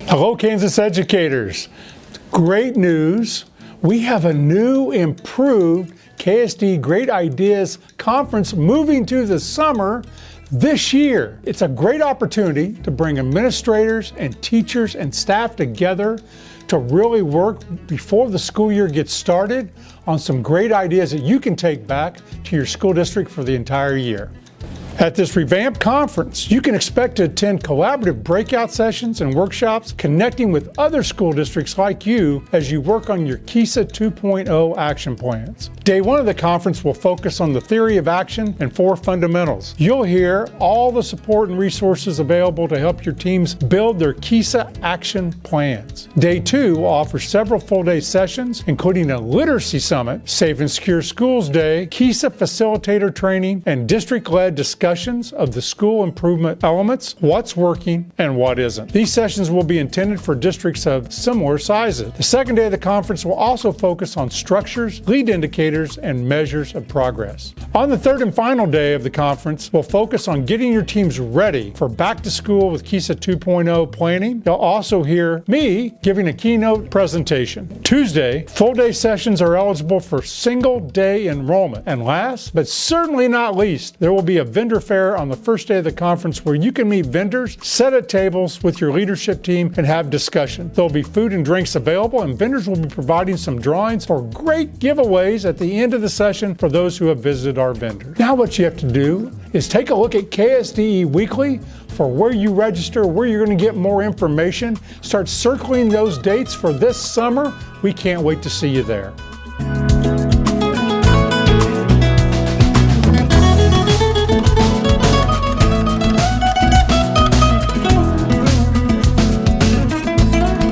Hello, Kansas educators. Great news. We have a new, improved KSDE Great Ideas conference moving to the summer this year. It's a great opportunity to bring administrators and teachers and staff together to really work before the school year gets started on some great ideas that you can take back to your school district for the entire year. At this revamped conference, you can expect to attend collaborative breakout sessions and workshops connecting with other school districts like you as you work on your KSDE 2.0 action plans. Day one of the conference will focus on the theory of action and 4 fundamentals. You'll hear all the support and resources available to help your teams build their KSDE action plans. Day 2 will offer several full-day sessions, including a literacy summit, Safe and Secure Schools Day, KSDE facilitator training, and district-led discussions of the school improvement elements, what's working and what isn't. These sessions will be intended for districts of similar sizes. The second day of the conference will also focus on structures, lead indicators, and measures of progress. On the third and final day of the conference, we'll focus on getting your teams ready for back to school with KSDE 2.0 planning. You'll also hear me giving a keynote presentation. Tuesday, full-day sessions are eligible for single-day enrollment. And last, but certainly not least, there will be a vendor fair on the first day of the conference where you can meet vendors, sit at tables with your leadership team, and have discussion. There'll be food and drinks available, and vendors will be providing some drawings for great giveaways at the end of the session for those who have visited our vendors. Now what you have to do is take a look at KSDE Weekly for where you register, where you're going to get more information. Start circling those dates for this summer. We can't wait to see you there.